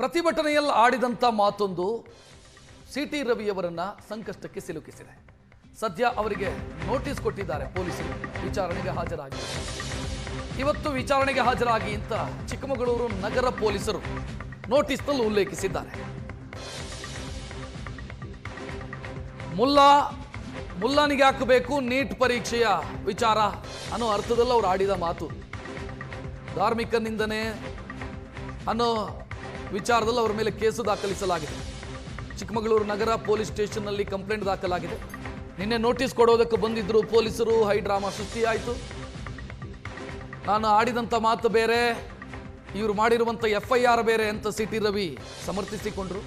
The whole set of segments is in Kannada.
ಪ್ರತಿಭಟನೆಯಲ್ಲಿ ಆಡಿದಂಥ ಮಾತೊಂದು ಸಿಟಿ ರವಿಯವರನ್ನ ಸಂಕಷ್ಟಕ್ಕೆ ಸಿಲುಕಿಸಿದೆ. ಸದ್ಯ ಅವರಿಗೆ ನೋಟಿಸ್ ಕೊಟ್ಟಿದ್ದಾರೆ ಪೊಲೀಸರು, ವಿಚಾರಣೆಗೆ ಹಾಜರಾಗಿ. ಇವತ್ತು ವಿಚಾರಣೆಗೆ ಹಾಜರಾಗಿ ಅಂತ ಚಿಕ್ಕಮಗಳೂರು ನಗರ ಪೊಲೀಸರು ನೋಟಿಸ್ನಲ್ಲಿ ಉಲ್ಲೇಖಿಸಿದ್ದಾರೆ. ಮುಲ್ಲಾನಿಗೆ ಹಾಕಬೇಕು ನೀಟ್ ಪರೀಕ್ಷೆಯ ವಿಚಾರ ಅನ್ನೋ ಅರ್ಥದಲ್ಲಿ ಅವರು ಆಡಿದ ಮಾತು, ಧಾರ್ಮಿಕ ನಿಂದನೆ ಅನ್ನೋ ವಿಚಾರದಲ್ಲಿ ಅವರ ಮೇಲೆ ಕೇಸು ದಾಖಲಿಸಲಾಗಿದೆ. ಚಿಕ್ಕಮಗಳೂರು ನಗರ ಪೊಲೀಸ್ ಸ್ಟೇಷನ್ನಲ್ಲಿ ಕಂಪ್ಲೇಂಟ್ ದಾಖಲಾಗಿದೆ. ನಿನ್ನೆ ನೋಟಿಸ್ ಕೊಡೋದಕ್ಕೆ ಬಂದಿದ್ರು ಪೊಲೀಸರು, ಹೈ ಡ್ರಾಮಾ ಸೃಷ್ಟಿಯಾಯಿತು. ನಾನು ಆಡಿದಂಥ ಮಾತು ಬೇರೆ, ಇವರು ಮಾಡಿರುವಂಥ FIR ಬೇರೆ ಅಂತ ಸಿಟಿ ರವಿ ಸಮರ್ಥಿಸಿಕೊಂಡ್ರು.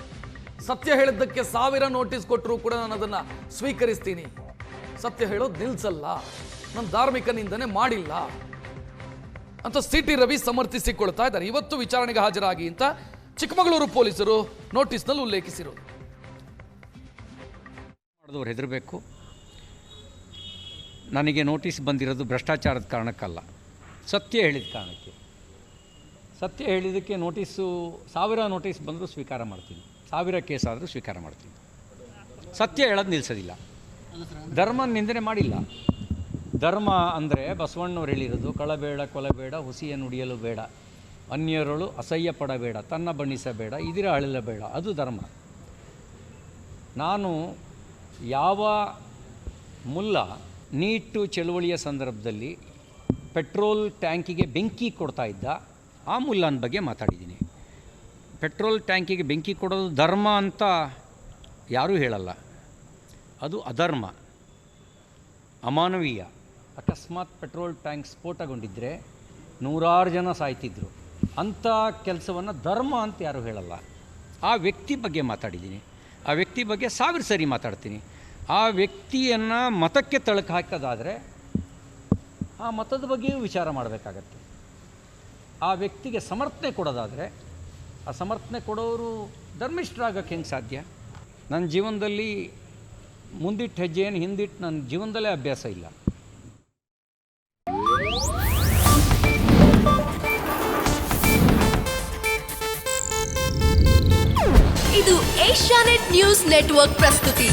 ಸತ್ಯ ಹೇಳಿದ್ದಕ್ಕೆ 1000 ನೋಟಿಸ್ ಕೊಟ್ಟರು ಕೂಡ ನಾನು ಅದನ್ನು ಸ್ವೀಕರಿಸ್ತೀನಿ, ಸತ್ಯ ಹೇಳೋದು ನಿಲ್ಸಲ್ಲ, ನಾನು ಧಾರ್ಮಿಕ ನಿಂದನೆ ಮಾಡಿಲ್ಲ ಅಂತ ಸಿಟಿ ರವಿ ಸಮರ್ಥಿಸಿಕೊಳ್ತಾ ಇದ್ದಾರೆ. ಇವತ್ತು ವಿಚಾರಣೆಗೆ ಹಾಜರಾಗಿ ಅಂತ ಚಿಕ್ಕಮಗಳೂರು ಪೊಲೀಸರು ನೋಟಿಸ್ನಲ್ಲಿ ಉಲ್ಲೇಖಿಸಿರೋದು. ಮಾಡಿದವರು ಹೆದರಬೇಕು. ನನಗೆ ನೋಟಿಸ್ ಬಂದಿರೋದು ಭ್ರಷ್ಟಾಚಾರದ ಕಾರಣಕ್ಕಲ್ಲ, ಸತ್ಯ ಹೇಳಿದ ಕಾರಣಕ್ಕೆ. ಸತ್ಯ ಹೇಳಿದ್ದಕ್ಕೆ ನೋಟಿಸು 1000 ನೋಟಿಸ್ ಬಂದರೂ ಸ್ವೀಕಾರ ಮಾಡ್ತೀನಿ, 1000 ಕೇಸ್ ಆದರೂ ಸ್ವೀಕಾರ ಮಾಡ್ತೀನಿ. ಸತ್ಯ ಹೇಳೋದು ನಿಲ್ಲಿಸೋದಿಲ್ಲ. ಧರ್ಮ ನಿಂದನೆ ಮಾಡಿಲ್ಲ. ಧರ್ಮ ಅಂದರೆ ಬಸವಣ್ಣವ್ರು ಹೇಳಿರೋದು, ಕಳಬೇಡ, ಕೊಲಬೇಡ, ಹುಸಿಯ ನುಡಿಯಲು ಬೇಡ, ಅನ್ಯರಳು ಅಸಹ್ಯ ಪಡಬೇಡ, ತನ್ನ ಬಣ್ಣಿಸಬೇಡ, ಇದಿರ ಅಳಲಬೇಡ, ಅದು ಧರ್ಮ. ನಾನು ಯಾವ ಮುಲ್ಲ ನೀಟು ಚಳುವಳಿಯ ಸಂದರ್ಭದಲ್ಲಿ ಪೆಟ್ರೋಲ್ ಟ್ಯಾಂಕಿಗೆ ಬೆಂಕಿ ಕೊಡ್ತಾ ಇದ್ದ ಆ ಮುಲ್ಲನ ಬಗ್ಗೆ ಮಾತಾಡಿದ್ದೀನಿ. ಪೆಟ್ರೋಲ್ ಟ್ಯಾಂಕಿಗೆ ಬೆಂಕಿ ಕೊಡೋದು ಧರ್ಮ ಅಂತ ಯಾರೂ ಹೇಳಲ್ಲ, ಅದು ಅಧರ್ಮ, ಅಮಾನವೀಯ. ಅಕಸ್ಮಾತ್ ಪೆಟ್ರೋಲ್ ಟ್ಯಾಂಕ್ ಸ್ಫೋಟಗೊಂಡಿದ್ದರೆ 100 ಜನ ಸಾಯ್ತಿದ್ರು. ಅಂಥ ಕೆಲಸವನ್ನು ಧರ್ಮ ಅಂತ ಯಾರೂ ಹೇಳಲ್ಲ. ಆ ವ್ಯಕ್ತಿ ಬಗ್ಗೆ ಮಾತಾಡಿದ್ದೀನಿ, ಆ ವ್ಯಕ್ತಿ ಬಗ್ಗೆ 1000 ಸರಿ ಮಾತಾಡ್ತೀನಿ. ಆ ವ್ಯಕ್ತಿಯನ್ನು ಮತಕ್ಕೆ ತಳಕು ಹಾಕೋದಾದರೆ ಆ ಮತದ ಬಗ್ಗೆಯೂ ವಿಚಾರ ಮಾಡಬೇಕಾಗತ್ತೆ. ಆ ವ್ಯಕ್ತಿಗೆ ಸಮರ್ಥನೆ ಕೊಡೋದಾದರೆ ಆ ಸಮರ್ಥನೆ ಕೊಡೋರು ಧರ್ಮಿಷ್ಠರಾಗಕ್ಕೆ ಹೆಂಗೆ ಸಾಧ್ಯ? ನನ್ನ ಜೀವನದಲ್ಲಿ ಮುಂದಿಟ್ಟು ಹೆಜ್ಜೆಯನ್ನು ಹಿಂದಿಟ್ಟು ನನ್ನ ಜೀವನದಲ್ಲೇ ಅಭ್ಯಾಸ ಇಲ್ಲ. ಇದು ಏಷ್ಯಾನೆಟ್ ನ್ಯೂಸ್ ನೆಟ್ವರ್ಕ್ ಪ್ರಸ್ತುತಿ.